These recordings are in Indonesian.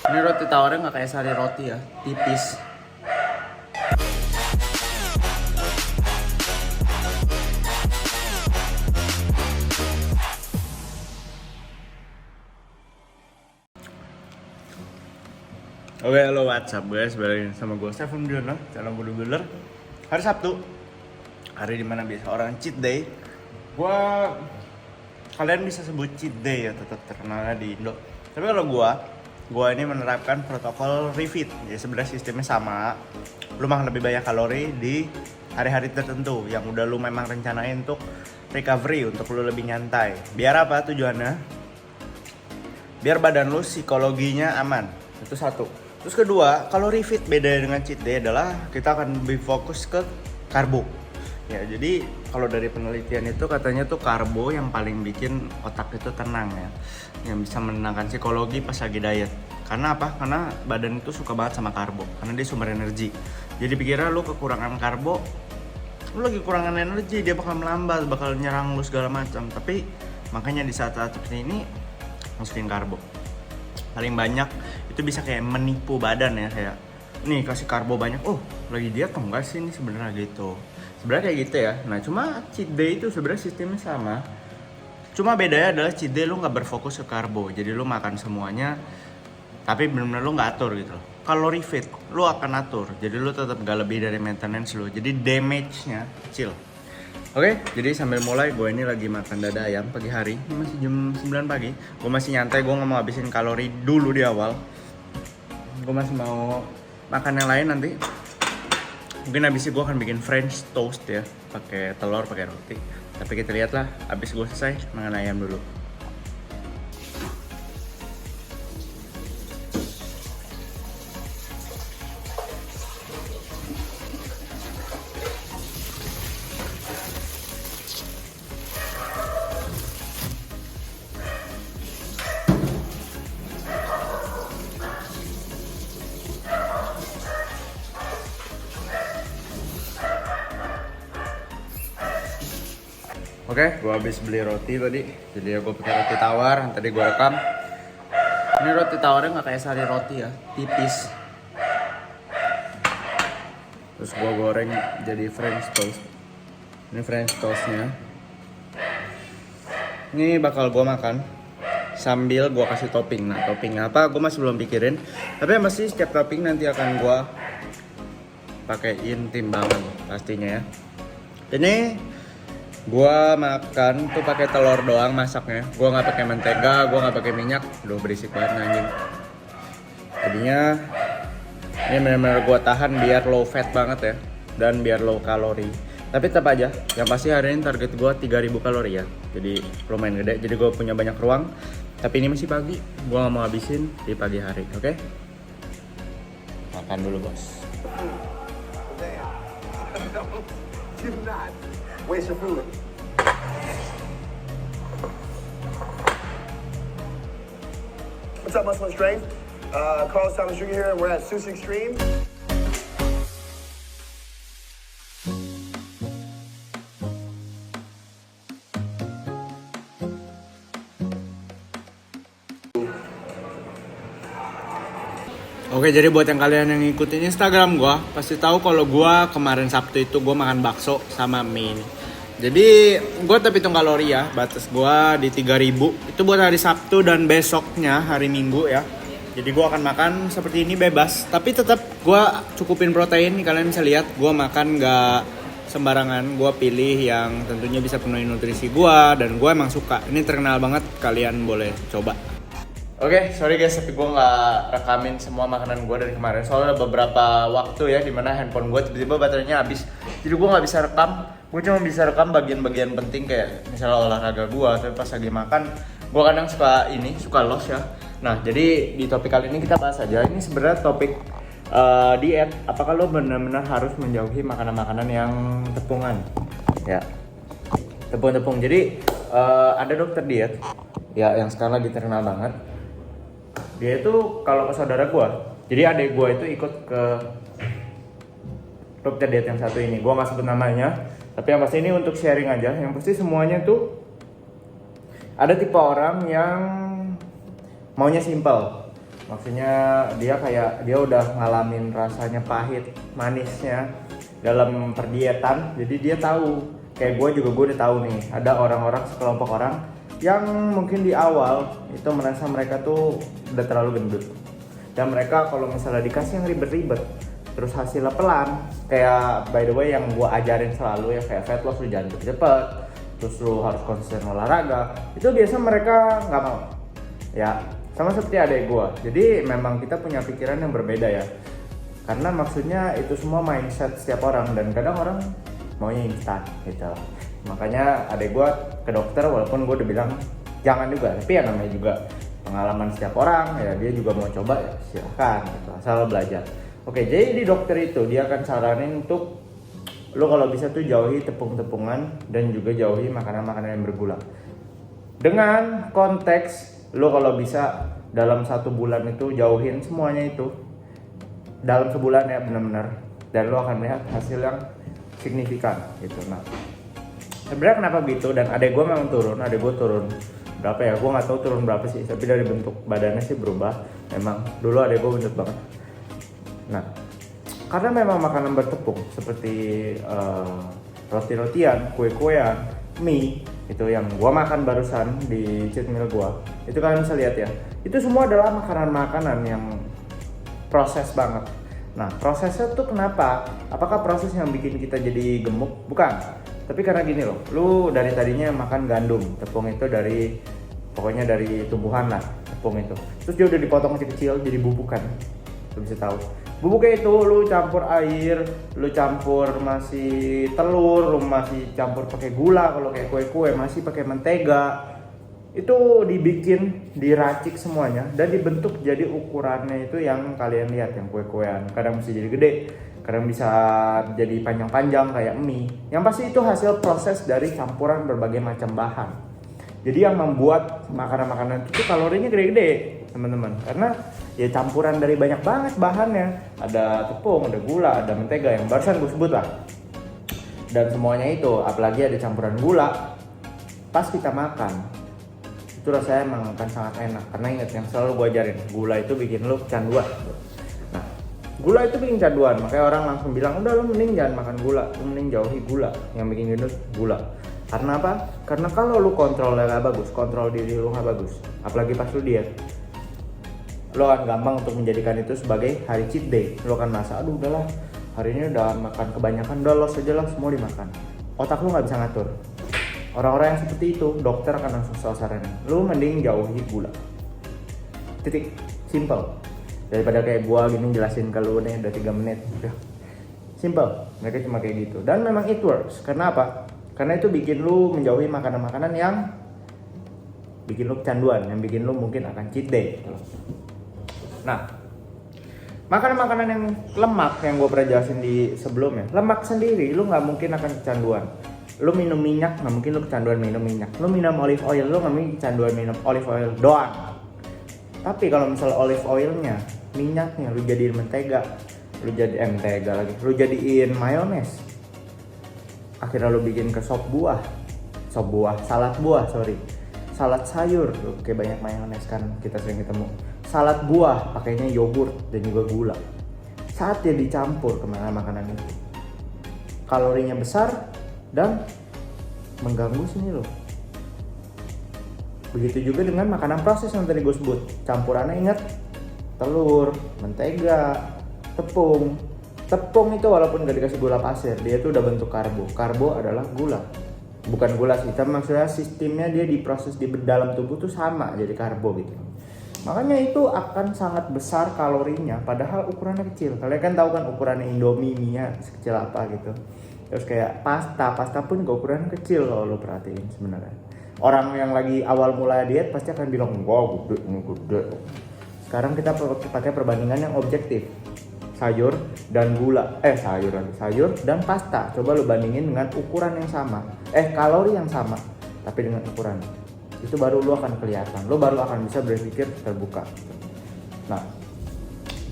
Ini roti tawarnya nggak kayak sari roti ya, tipis. Oke, halo WhatsApp guys, balik sama gue Stefan Diono, channel Bodybuilder. Hari Sabtu, hari dimana biasa orang cheat day. Kalian bisa sebut cheat day ya, tetap terkenalnya di Indo. Tapi kalau gue ini menerapkan protokol refeed. Ya sebenarnya sistemnya sama. Lu makan lebih banyak kalori di hari-hari tertentu yang udah lu memang rencanain untuk recovery, untuk lu lebih nyantai. Biar apa tujuannya? Biar badan lu psikologinya aman. Itu satu. Terus kedua, kalau refeed beda dengan cheat day adalah kita akan lebih fokus ke karbo. Ya, jadi kalau dari penelitian itu katanya tuh karbo yang paling bikin otak itu tenang ya. Yang bisa menenangkan psikologi pas lagi diet. Karena apa? Karena badan itu suka banget sama karbo. Karena dia sumber energi. Jadi pikirnya lu kekurangan karbo, lu lagi kekurangan energi, dia bakal melambat, bakal nyerang lu segala macam. Tapi makanya di saat-saat seperti ini masukin karbo. Paling banyak itu bisa kayak menipu badan ya, kayak nih kasih karbo banyak, oh lagi diet atau enggak sih ini sebenarnya gitu. Sebenarnya kayak gitu ya. Nah cuma cheat day itu sebenarnya sistemnya sama. Cuma bedanya adalah cheat day lu nggak berfokus ke karbo, jadi lu makan semuanya, tapi benar-benar lu nggak atur gitu. Kalau refeed lu akan atur, jadi lu tetap gak lebih dari maintenance lu, jadi damage-nya kecil. Oke, jadi sambil mulai gue ini lagi makan dada ayam pagi hari. Ini masih jam 9 pagi. Gue masih nyantai, gue gak mau habisin kalori dulu di awal. Gue masih mau makan yang lain nanti. Mungkin habis itu gue akan bikin French toast ya, pakai telur, pakai roti. Tapi kita lihat lah, habis gue selesai makan ayam dulu. Oke, gue habis beli roti tadi. Jadi ya gue pakai roti tawar, yang tadi gue rekam. Ini roti tawarnya nggak kayak sari roti ya, tipis. Terus gue goreng jadi French toast. Ini French toastnya. Ini bakal gue makan sambil gue kasih topping. Nah toppingnya apa gue masih belum pikirin. Tapi yang pasti setiap topping nanti akan gue pakein timbangan pastinya ya. Ini gua makan tuh pakai telur doang masaknya. Gua nggak pakai mentega, gua nggak pakai minyak. Udah berisik banget anjing. Jadinya ini benar-benar gua tahan biar low fat banget ya dan biar low kalori. Tapi tetap aja, yang pasti hari ini target gua 3000 kalori ya. Jadi lumayan gede. Jadi gua punya banyak ruang. Tapi ini masih pagi, gua nggak mau habisin di pagi hari, oke? Makan dulu bos. Do not waste your food. What's up, Muscle and Strength? Carlos Thomas Jr. here, and we're at Seuss Extreme. Oke, jadi buat yang kalian yang ngikutin Instagram gua, pasti tahu kalau gua kemarin Sabtu itu gua makan bakso sama mie ini. Jadi gua tetap hitung kalori ya, batas gua di 3000. Itu buat hari Sabtu dan besoknya hari Minggu ya. Jadi gua akan makan seperti ini bebas, tapi tetap gua cukupin protein. Kalian bisa lihat gua makan nggak sembarangan, gua pilih yang tentunya bisa penuhi nutrisi gua dan gua emang suka. Ini terkenal banget, kalian boleh coba. Oke, sorry guys, tapi gue nggak rekamin semua makanan gue dari kemarin. Soalnya beberapa waktu ya, dimana handphone gue tiba-tiba baterainya habis. Jadi gue nggak bisa rekam. Gue cuma bisa rekam bagian-bagian penting kayak misalnya olahraga gue. Tapi pas lagi makan, gue kadang suka lost ya. Nah, jadi di topik kali ini kita bahas aja. Ini sebenarnya topik diet. Apakah lo benar-benar harus menjauhi makanan-makanan yang tepungan? Ya, tepung-tepung. Jadi ada dokter diet ya yang sekarang lagi terkenal banget. Dia itu kalau ke saudara gue, jadi adik gue itu ikut ke dokter diet yang satu ini. Gue nggak sebut namanya, tapi yang pasti ini untuk sharing aja. Yang pasti semuanya tuh ada tipe orang yang maunya simple. Maksudnya dia udah ngalamin rasanya pahit, manisnya dalam perdietan. Jadi dia tahu, kayak gue udah tahu nih, ada orang-orang, sekelompok orang yang mungkin di awal itu merasa mereka tuh udah terlalu gendut. Dan mereka kalau misalnya dikasih yang ribet-ribet, terus hasilnya pelan, kayak by the way yang gue ajarin selalu ya, kayak fat loss, lu jangan cepet, terus lu harus konsisten olahraga, itu biasa mereka nggak mau ya, sama seperti adik gue. Jadi memang kita punya pikiran yang berbeda ya, karena maksudnya itu semua mindset setiap orang, dan kadang orang maunya instan gitu. Makanya adik gue ke dokter, walaupun gue udah bilang jangan juga, tapi ya namanya juga pengalaman setiap orang ya, dia juga mau coba ya silahkan gitu, asal belajar. Oke, jadi di dokter itu dia akan saranin untuk lo kalau bisa tuh jauhi tepung-tepungan dan juga jauhi makanan-makanan yang bergula. Dengan konteks lo kalau bisa dalam 1 bulan itu jauhin semuanya itu dalam sebulan ya benar-benar, dan lo akan melihat hasil yang signifikan gitu. Nah, sebenarnya kenapa gitu? Dan adek gue memang turun berapa ya? Gue nggak tahu turun berapa sih, tapi dari bentuk badannya sih berubah. Memang dulu adek gue gendut banget. Nah, karena memang makanan bertepung seperti roti-rotian, kue-kuean, mie itu yang gua makan barusan di cheat meal gua, itu kalian bisa lihat ya, itu semua adalah makanan-makanan yang proses banget. Nah, prosesnya tuh kenapa? Apakah proses yang bikin kita jadi gemuk? Bukan. Tapi karena gini loh, lu dari tadinya makan gandum, tepung itu pokoknya dari tumbuhan lah, tepung itu. Terus dia udah dipotong kecil-kecil jadi bubukan. Lu bisa tahu. Bubuknya itu lu campur air, lu campur masih telur, lu masih campur pakai gula, kalau kayak kue-kue masih pakai mentega. Itu dibikin, diracik semuanya dan dibentuk jadi ukurannya itu yang kalian lihat, yang kue-kuean. Kadang bisa jadi gede, kadang bisa jadi panjang-panjang kayak mie. Yang pasti itu hasil proses dari campuran berbagai macam bahan. Jadi yang membuat makanan-makanan itu kalorinya gede-gede, teman-teman. Karena ya campuran dari banyak banget bahannya. Ada tepung, ada gula, ada mentega yang barusan gue sebut lah. Dan semuanya itu, apalagi ada campuran gula, pas kita makan itu rasanya emang akan sangat enak. Karena ingat yang selalu gue ajarin, gula itu bikin lu kecanduan. Nah, gula itu bikin kecanduan, makanya orang langsung bilang udah lu mending jangan makan gula, lu mending jauhi gula. Yang bikin gendut gula. Karena apa? Karena kalau lu kontrolnya gak bagus, kontrol diri lu gak bagus, apalagi pas lu diet, lu akan gampang untuk menjadikan itu sebagai hari cheat day. Lu akan merasa, aduh udahlah, hari ini udah makan kebanyakan, udah loss aja lah, semua dimakan. Otak lu gak bisa ngatur. Orang-orang yang seperti itu, dokter akan langsung saranin, lu mending jauhi gula. Titik, simple. Daripada kayak gua gini jelasin ke lu nih udah 3 menit, udah simple. Mereka cuma kayak gitu. Dan memang it works. Karena apa? Karena itu bikin lu menjauhi makanan-makanan yang bikin lu kecanduan, yang bikin lu mungkin akan cheat day. Nah, makanan-makanan yang lemak yang gue pernah jelasin di sebelumnya, lemak sendiri lu nggak mungkin akan kecanduan. Lu minum minyak nggak mungkin lu kecanduan minum minyak. Lu minum olive oil, lu nggak mungkin kecanduan minum olive oil doang. Tapi kalau misalnya olive oilnya, minyaknya lu jadiin mentega, lu jadiin mayones. Akhirnya lu bikin ke salad sayur, kayak banyak mayones kan kita sering ketemu. Salad buah pakainya yogurt dan juga gula. Saat dia dicampur ke makanan itu, kalorinya besar dan mengganggu sini loh. Begitu juga dengan makanan proses yang tadi gue sebut. Campurannya ingat, telur, mentega, tepung. Tepung itu walaupun gak dikasih gula pasir, dia itu udah bentuk karbo. Karbo adalah gula. Bukan gula sih, tapi maksudnya sistemnya dia diproses di dalam tubuh tuh sama jadi karbo gitu. Makanya itu akan sangat besar kalorinya, padahal ukurannya kecil. Kalian kan tahu kan ukurannya Indomie mie-nya sekecil apa gitu. Terus kayak pasta pun juga ukurannya kecil kalau lo perhatiin sebenarnya. Orang yang lagi awal mulai diet pasti akan bilang, wow gede. Sekarang kita pakai perbandingan yang objektif. Sayur dan dan pasta. Coba lo bandingin dengan ukuran yang sama. Kalori yang sama, tapi dengan ukuran. Itu baru lo akan kelihatan. Lo baru akan bisa berpikir terbuka. Nah,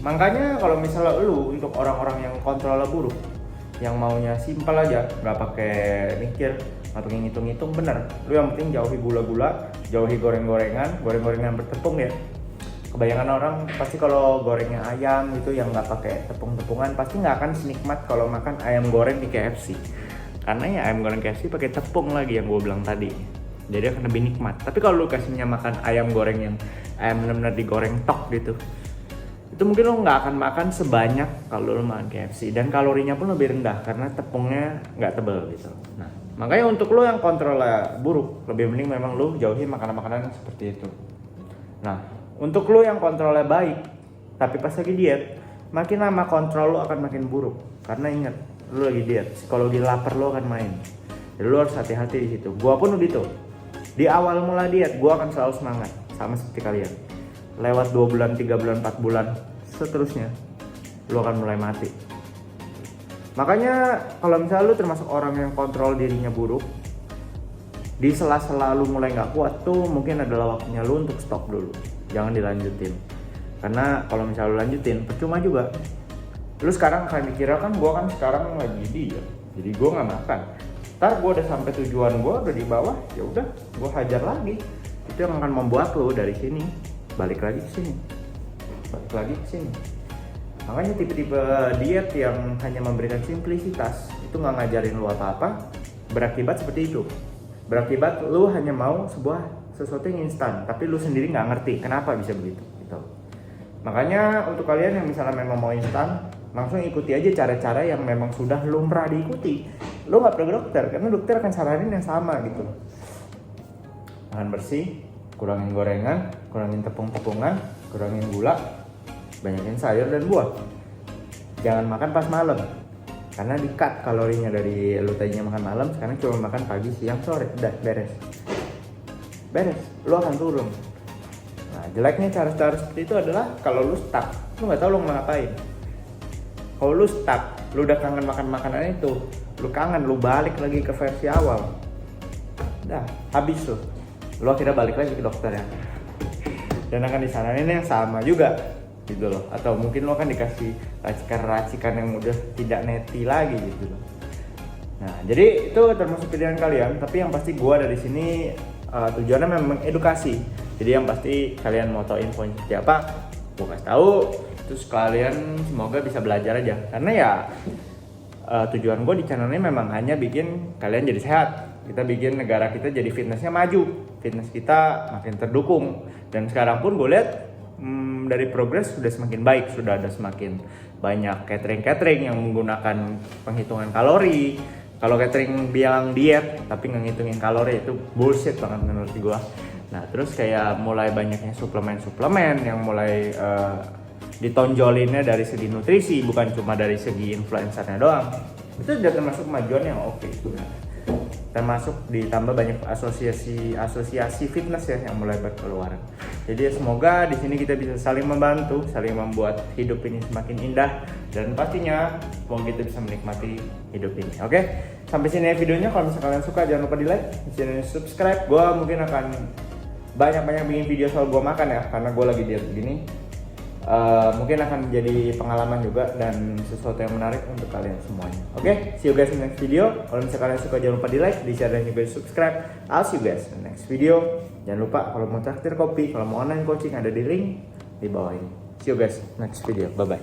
makanya kalau misalnya lo untuk orang-orang yang kontrolnya buruk, yang maunya simpel aja, nggak pakai mikir, nggak pakai ngitung-ngitung, bener. Lo yang penting jauhi gula-gula, jauhi goreng-gorengan bertepung ya. kebanyakan orang pasti kalau gorengnya ayam gitu yang nggak pakai tepung-tepungan pasti nggak akan senikmat kalau makan ayam goreng di KFC. Karena ya ayam goreng KFC pakai tepung lagi yang gue bilang tadi. Jadi akan lebih nikmat. Tapi kalau lu kasihnya makan ayam goreng yang ayam benar-benar digoreng tok gitu, itu mungkin lo nggak akan makan sebanyak kalau lo makan KFC, dan kalorinya pun lebih rendah karena tepungnya nggak tebal gitu. Nah, makanya untuk lo yang kontrolnya buruk, lebih mending memang lo jauhi makanan-makanan seperti itu. Nah, untuk lo yang kontrolnya baik, tapi pas lagi diet, makin lama kontrol lo akan makin buruk. Karena ingat, lo lagi diet, psikologi lapar lo akan main. Jadi lo harus hati-hati di situ. Gua pun begitu. Di awal mula diet, gua akan selalu semangat, sama seperti kalian. Lewat 2 bulan, 3 bulan, 4 bulan, seterusnya lu akan mulai mati. Makanya kalau misalnya lu termasuk orang yang kontrol dirinya buruk, di sela-sela lu mulai gak kuat tuh mungkin adalah waktunya lu untuk stop dulu. Jangan dilanjutin. Karena kalau misalnya lu lanjutin, percuma juga. Lu sekarang akan dikira kan gua kan sekarang lagi diet, jadi gua gak makan. Ntar gua udah sampai tujuan gua udah di bawah, ya udah gua hajar lagi. Itu yang akan membuat lu dari sini balik lagi ke sini. Makanya tipe-tipe diet yang hanya memberikan simplisitas itu nggak ngajarin lu apa-apa, berakibat seperti itu. Berakibat lu hanya mau sesuatu yang instan, tapi lu sendiri nggak ngerti kenapa bisa begitu gitu. Makanya untuk kalian yang misalnya memang mau instan, langsung ikuti aja cara-cara yang memang sudah lumrah diikuti. Lu nggak perlu dokter, karena dokter akan saranin yang sama gitu. Makan bersih, kurangin gorengan, kurangin tepung-tepungan, kurangin gula, banyakin sayur dan buah. Jangan makan pas malam, karena di-cut kalorinya dari lu tadinya makan malam, sekarang cuma makan pagi, siang, sore, udah beres, lu akan turun. Nah, jeleknya cara-cara seperti itu adalah kalau lu stuck, lu nggak tahu lu mau ngapain. Kalau lu stuck, lu udah kangen makan makanan itu, lu kangen, lu balik lagi ke versi awal, udah habis lu akhirnya balik lagi ke dokter ya, dan akan disaranin yang sama juga gitu loh, atau mungkin lo akan dikasih racikan-racikan yang udah tidak neti lagi gitu loh. Nah, jadi itu termasuk pilihan kalian, tapi yang pasti gua dari sini tujuannya memang edukasi. Jadi yang pasti kalian mau tahu infonya seperti apa, gua kasih tahu, terus kalian semoga bisa belajar aja. Karena ya tujuan gua di channel ini memang hanya bikin kalian jadi sehat. Kita bikin negara kita jadi fitnessnya maju, fitness kita makin terdukung. Dan sekarang pun gue lihat dari progres sudah semakin baik, sudah ada semakin banyak catering yang menggunakan penghitungan kalori. Kalau catering bilang diet tapi ngehitungin kalori itu bullshit banget menurut gue. Nah, terus kayak mulai banyaknya suplemen-suplemen yang mulai ditonjolinnya dari segi nutrisi, bukan cuma dari segi influencernya doang. Itu sudah termasuk kemajuan yang oke sebenarnya. Termasuk ditambah banyak asosiasi fitness ya yang mulai berkeluaran. Jadi semoga di sini kita bisa saling membantu, saling membuat hidup ini semakin indah, dan pastinya semoga kita bisa menikmati hidup ini. Oke, sampai sini ya videonya. Kalau misalnya kalian suka jangan lupa di like, channel subscribe. Gue mungkin akan banyak bikin video soal gue makan ya, karena gue lagi diet begini. Mungkin akan jadi pengalaman juga dan sesuatu yang menarik untuk kalian semuanya. Oke, see you guys in the next video. Kalau misalnya kalian suka jangan lupa di like, di share, dan juga di subscribe. I'll see you guys in the next video. Jangan lupa kalau mau traktir kopi, kalau mau online coaching ada di link di bawah ini. See you guys next video. Bye bye.